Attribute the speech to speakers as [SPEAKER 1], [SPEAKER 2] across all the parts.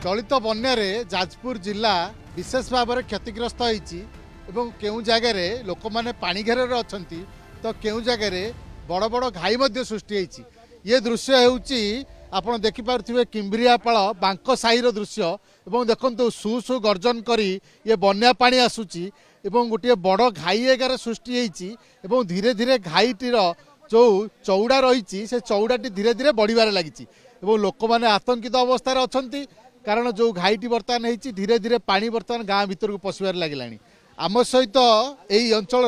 [SPEAKER 1] चलित बन्यारे जाजपुर जिला विशेष भाव में क्षतिग्रस्त होती केउ जगार लोक मैंने पानी घेर अच्छा तो केउ जगार बड़ बड़ घाई सृष्टि होती ये दृश्य होची आपण देखिपे किम्बरियापाल बांक साही दृश्य और देखो सु सु गर्जन करी ये बन्या पानी आसूची गोटे बड़ घाई एगार सृष्टि होती धीरे धीरे घाईटीर जो चौड़ा रही से चौड़ाटी धीरे धीरे बढ़िबार लगी लोक मैंने आतंकित अवस्था अच्छा कारण जो घाईटी बर्तमान होती धीरे धीरे पानी बर्तमान गाँ भीतर को पशिबार लगे आम सहित यही अंचल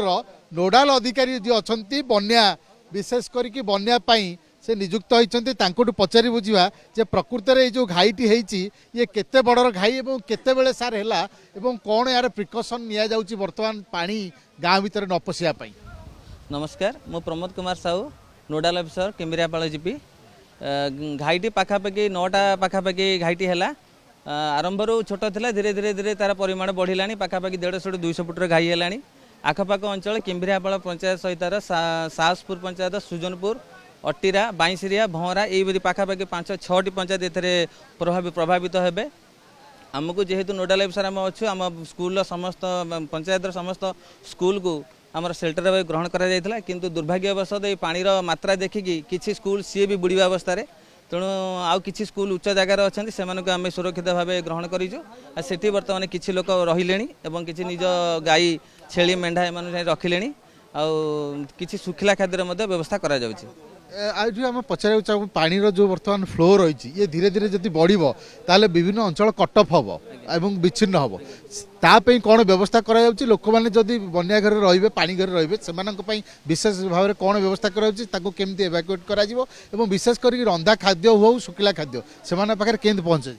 [SPEAKER 1] नोडाल अधिकारी जी अच्छा बन्या विशेष करके बन्या से नियुक्त होती पचारि बुझा जे प्रकृत में जो घाईटी होती ये केते बड़र घाई और केते बेले सार है कौन यार प्रिकसन निया जाउची वर्तमान पानी गाँ भीतर न पशियापाई।
[SPEAKER 2] नमस्कार मु प्रमोद कुमार साहू नोडाल अफिसर किम्बरियापाल जीपी घाईटी पाखापाखि 9टा पाखापाखि घाईटी है आरंभ छोट था धीरे धीरे धीरे तार परिमाण बढ़ला पाखापाखि 150 200 फुटर घाई है आखपाख अंचल किम्बरियापाल पंचायत सहित साहसपुर पंचायत सुजनपुर अटीरा बाईसिरिया भंवरा ये पाखापाखि 5-6टी पंचायत ए प्रभावित हेबे आमको जेहेतु नोडाल अफिसर आम अच्छु आम स्कूल समस्त पंचायत समस्त स्कूल को आमर सेल्टर भाव ग्रहण करा किंतु दुर्भाग्यवशत ये पानीर मात्रा देखिकी किसी स्कूल सी भी बुड़वा अवस्था तेणु आउ किसी स्कूल उच्च जगार अच्छा से आम सुरक्षित भाव ग्रहण करी बर्तमान किसी लोक रही किसी निज गाई छेली मेढ़ा एम रखिले किसी सुखिला खाद्यर व्यवस्था करा जाउछि।
[SPEAKER 1] आज आम पचार चाहूँ पानी जो बर्तमान फ्लो रही है धीरे धीरे जब बढ़ो ताले विभिन्न अंचल कटअफ हम और विच्छिन्न हम तापाई कौन व्यवस्था करा लोक मैंने जदि बन्या घर रे पानी घर रे से विशेष भाव में कौन व्यवस्था करमती एवाकुएट कर विशेष कर रंधा खाद्य हो शुखिला खाद्य से पाखे केमती पहुँचे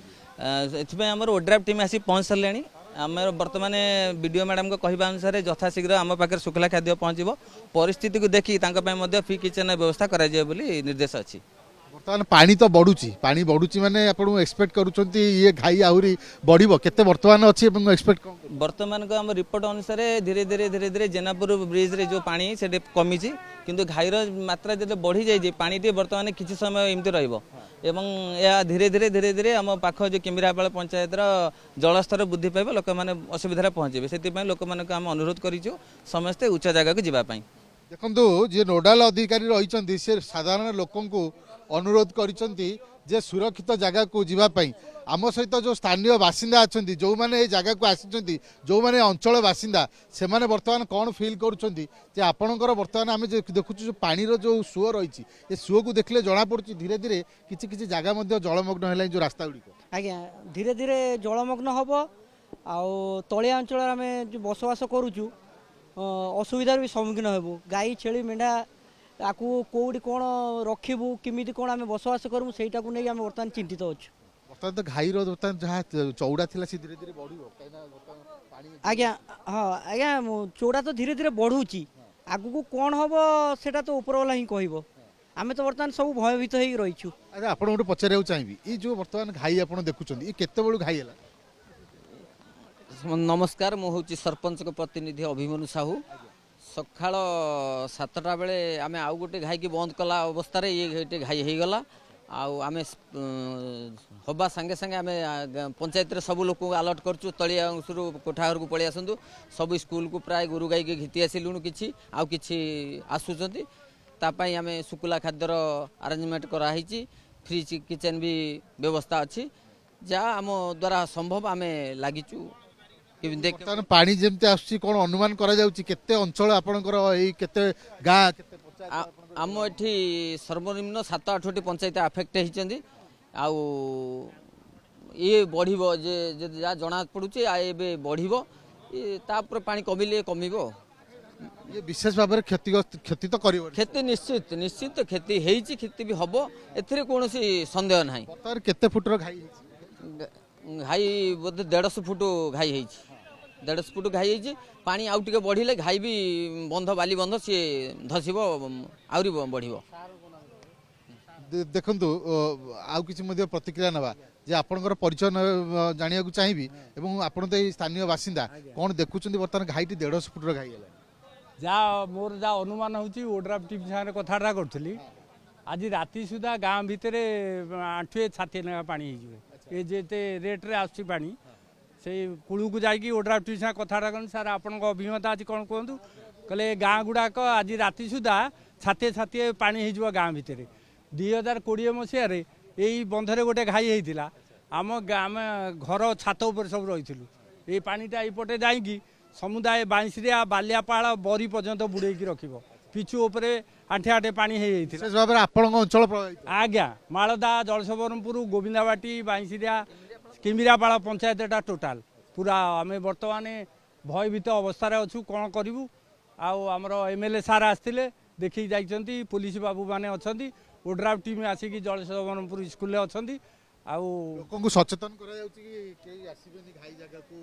[SPEAKER 2] एमर ओड्राफ टीम आसी पहुँच सारे आम बर्तमान बीडीओ मैडम को कहवा अनुसार यथाशीघ्र आम पाखे शुखला खाद्य पहुँचो परिस्थिति को देखी फ्री किचन व्यवस्था कर निर्देश अच्छी।
[SPEAKER 1] बर्तमान पानी तो बढ़ुची माने आपण एक्सपेक्ट करूछंती ये घाई आहुरी बढ़िबो केते बर्तमान अछि एवं एक्सपेक्ट
[SPEAKER 2] बर्तमान को आम रिपोर्ट अनुसार धीरे धीरे जेनापुर ब्रिज रे जो पानी से कमी किंतु घाईर मात्रा जब बढ़ी जाए पानी बर्तमान किसी समय एमती रहिबो एवं या धीरे धीरे आम पाख जो किम्बरियापाल पंचायत जलस्तर वृद्धि पाइब लोक मैंने असुविधा पहुँचे से लोक मान आम अनुरोध करूँ समस्ते उच्च जगह को जावाई।
[SPEAKER 1] देखो जी नोडाल अधिकारी रही से साधारण लोक अनुरोध कर सुरक्षित जगह को जीवाई आम सहित जो स्थानीय बासिंदा अच्छा जो मैंने जगह को आसी जो मैंने अंचल बासिंदा से मैंने बर्तमान कौन फिल करपणकर बर्तमान आम देखु जो पानी जो सुओ रही ये सुओ को देखले जना पड़ी धीरे धीरे किसी जगह जलमग्न है जो रास्ता गुड़िक
[SPEAKER 3] आज्ञा धीरे धीरे जलमग्न हम तलिया अंचल आम जो बसवास करुचु असुविधार भी सम्मुखीन हेबू गाई छेली मेढ़ा आपको कौटी कौन रखू किमिति कौन आम बसवास करूँ सेटा को नहीं आम बर्तमान चिंतित अच्छु।
[SPEAKER 1] बर्तमान तो घाईर बर्तमान जहाँ चौड़ा थी धीरे धीरे
[SPEAKER 3] आज्ञा हाँ आज्ञा चौड़ा तो धीरे धीरे बढ़ुची आगू कौन हम सेटा तो उपरवाला ही कह आम तो बर्तमान सब भयभीत हो रहीचु।
[SPEAKER 1] अच्छा आप गोटे पचार चाहिए ये जो बर्तमान घाई आप देखुं ये केत बड़ू घाई है।
[SPEAKER 4] नमस्कार मु हूँ सरपंच को प्रतिनिधि अभिमन्यु साहू सका 7टा बेले आम आउ गोटे घाई की बंद कला अवस्था ये गोटे घाई हो गला आम हवा सांगे सांगे आम पंचायत सब लोक अलर्ट करूँ तलिया अंशर कोठाघर को पलि आसतु सब स्कूल को प्राय गोरु गाई के घिति आसिलुणु कि आसुँच तापाई आम शुकुला खाद्यर आरेंजमेंट कराई फ्री किचन भी व्यवस्था अच्छी जहाँ आम द्वारा संभव आम लगिचु।
[SPEAKER 1] पानी जमती आसुची कौन अनुमान करा जाउची केते अंचल आपनकर एई केते गाँ केते
[SPEAKER 4] आम एठी सर्वनिम्न 7-8टी पंचायत आफेक्ट होती ये बढ़िबो जे जा जना पड़ुचे ए बढ़िबो तापर पानी कमिले कमिबो
[SPEAKER 1] ये विशेष भाव में क्षति तो करिवो
[SPEAKER 4] क्षति निश्चित निश्चित क्षति हेइची क्षति भी हबो एथिरे कोनोसी संदेह नाही।
[SPEAKER 1] बतर केते फुटर घाई
[SPEAKER 4] घाई बोधे 150 फुट घाई हेइची 150 फुट घाई होती पानी आउ टे बढ़िले घाई भी बंध बाली बंध सी धसब आहरी बढ़।
[SPEAKER 1] देखु आउ किसी प्रतिक्रिया नवा जे आपनकर परिचय जानिया चाहिए आपन तो स्थानीय बासिंदा कौन देखुं बर्तमान घाई 150 फुटर घाई है
[SPEAKER 5] जहाँ मोर जहाँ अनुमान होची ओड्राफ टीम सागर कथाटा करी आज राति सुधा गाँ भितर 8 छाती ना पानी हो ଏ ଯେତେ ରେଟ୍ରେ ଆସୁଛି ପାଣି ସେଇ କୂଳକୁ ଯାଇକି ଓଡ୍ରାଫ୍ ଟିମ୍ ସାଙ୍ଗେ କଥାବାର୍ତ୍ତା କରନ୍ତି ସାର୍ ଆପଣଙ୍କ ଅଭିଜ୍ଞତା ଆଜି କ'ଣ କୁହନ୍ତୁ କହିଲେ ଗାଁ ଗୁଡ଼ାକ ଆଜି ରାତି ସୁଦ୍ଧା ଛାତିଏ ଛାତିଏ ପାଣି ହେଇଯିବ ଗାଁ ଭିତରେ 2020 ମସିହାରେ ଏଇ ବନ୍ଧରେ ଗୋଟେ ଘାଇ ହେଇଥିଲା ଆମେ ଘର ଛାତ ଉପରେ ସବୁ ରହିଥିଲୁ ଏଇ ପାଣିଟା ଏଇପଟେ ଯାଇକି ସମୁଦାୟ ବାଇଁଶିରିଆ ବାଲିଆପାଳ ବରି ପର୍ଯ୍ୟନ୍ତ ବୁଡ଼େଇକି ରଖିବ ପିଚୁ ଉପରେ ଆଣ୍ଠେ ପାଣି ହେଇଯାଇଥିଲା
[SPEAKER 1] ବିଶେଷ ଭାବରେ ଆପଣଙ୍କ ଅଞ୍ଚଳ ପ୍ରଭାବିତ
[SPEAKER 5] ଆଜ୍ଞା ମାଳଦା ଜଳସବରମପୁର ଗୋବିନ୍ଦାବାଟି ବାଇଁଶିରିଆ କିମିରାପାଳ ପଞ୍ଚାୟତଟା ଟୋଟାଲ ପୁରା ଆମେ ବର୍ତ୍ତମାନ ଭୟଭୀତ ଅବସ୍ଥାରେ ଅଛୁ କ'ଣ କରିବୁ ଆଉ ଆମର MLA ସାର୍ ଆସିଥିଲେ ଦେଖିକି ଯାଇଛନ୍ତି ପୋଲିସ ବାବୁମାନେ ଅଛନ୍ତି ଓଡ୍ରାଫ୍ ଟିମ୍ ଆସିକି ଜଳସବରମପୁର ସ୍କୁଲରେ ଅଛନ୍ତି ଆଉ
[SPEAKER 1] ଲୋକଙ୍କୁ ସଚେତନ କରାଯାଉଛି କି କେହି ଆସିବେନି ଘାଇ ଜାଗାକୁ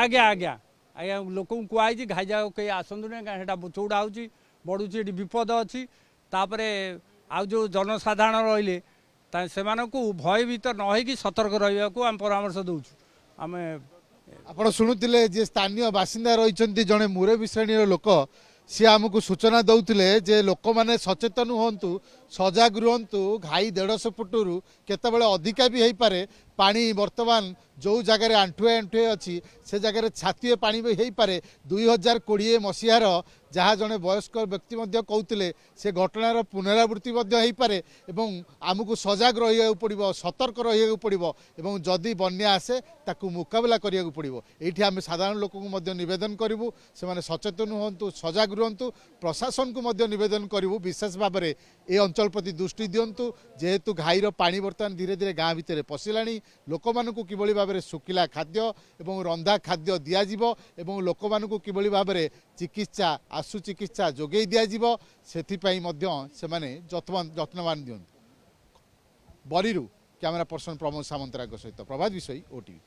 [SPEAKER 5] ଆଜ୍ଞା ଆଜ୍ଞା ଆଜ୍ଞା ଲୋକଙ୍କୁ କୁହାଯାଇଛି ଘାଇ ଜାଗାକୁ କେହି ଆସନ୍ତୁ ନାହିଁ କାରଣ ସେଟା ଚଉଡ଼ା ହେଉଛି ବଢ଼ୁଛି ଏଠି ବିପଦ ଅଛି ତାପରେ ଆଉ ଯେଉଁ ଜନସାଧାରଣ ରହିଲେ ସେମାନଙ୍କୁ ଭୟଭୀତ ନ ହେଇକି ସତର୍କ ରହିବାକୁ ଆମେ ପରାମର୍ଶ ଦେଉଛୁ ଆମେ
[SPEAKER 1] ଆପଣ ଶୁଣୁଥିଲେ ଯେ ସ୍ଥାନୀୟ ବାସିନ୍ଦା ରହିଛନ୍ତି ଜଣେ ମୁରବୀ ଶ୍ରେଣୀର ଲୋକ ସିଏ ଆମକୁ ସୂଚନା ଦେଉଥିଲେ ଯେ ଲୋକମାନେ ସଚେତନ ହୁଅନ୍ତୁ ସଜାଗ ରୁହନ୍ତୁ ଘାଇ 150 ଫୁଟରୁ କେତେବେଳେ ଅଧିକା ବି ହେଇପାରେ ପାଣି ବର୍ତ୍ତମାନ ଯେଉଁ ଜାଗାରେ ଆଣ୍ଠୁଏ ଆଣ୍ଠୁଏ ଅଛି ସେ ଜାଗାରେ ଛାତିଏ ପାଣି ବି ହେଇପାରେ 2020 ମସିହାର ଯାହା ଜଣେ ବୟସ୍କ ବ୍ୟକ୍ତି ମଧ୍ୟ କହୁଥିଲେ ସେ ଘଟଣାର ପୁନରାବୃତ୍ତି ମଧ୍ୟ ହେଇପାରେ ଏବଂ ଆମକୁ ସଜାଗ ରହିବାକୁ ପଡ଼ିବ ସତର୍କ ରହିବାକୁ ପଡ଼ିବ ଏବଂ ଯଦି ବନ୍ୟା ଆସେ ତାକୁ ମୁକାବିଲା କରିବାକୁ ପଡ଼ିବ ଏଇଠି ଆମେ ସାଧାରଣ ଲୋକଙ୍କୁ ମଧ୍ୟ ନିବେଦନ କରିବୁ ସେମାନେ ସଚେତନ ହୁଅନ୍ତୁ ସଜାଗ ରୁହନ୍ତୁ ପ୍ରଶାସନକୁ ମଧ୍ୟ ନିବେଦନ କରିବୁ ବିଶେଷ ଭାବରେ ଏ ଅଞ୍ଚଳ ପ୍ରତି ଦୃଷ୍ଟି ଦିଅନ୍ତୁ ଯେହେତୁ ଘାଇର ପାଣି ବର୍ତ୍ତମାନ ଧୀରେ ଧୀରେ ଗାଁ ଭିତରେ ପଶିଲାଣି ଲୋକମାନଙ୍କୁ କିଭଳି ଭାବରେ ଶୁଖିଲା ଖାଦ୍ୟ ଏବଂ ରନ୍ଧା ଖାଦ୍ୟ ଦିଆଯିବ ଏବଂ ଲୋକମାନଙ୍କୁ କିଭଳି ଭାବରେ ଚିକିତ୍ସା ଆଶୁ ଚିକିତ୍ସା ଯୋଗାଇ ଦିଆଯିବ ସେଥିପାଇଁ ମଧ୍ୟ ସେମାନେ ଯତ୍ନବାନ ଦିଅନ୍ତୁ ବରିରୁ କ୍ୟାମେରା ପର୍ସନ ପ୍ରମୋଦ ସାମନ୍ତରାୟଙ୍କ ସହିତ ପ୍ରଭାତ ବିଷୟୀ OTV।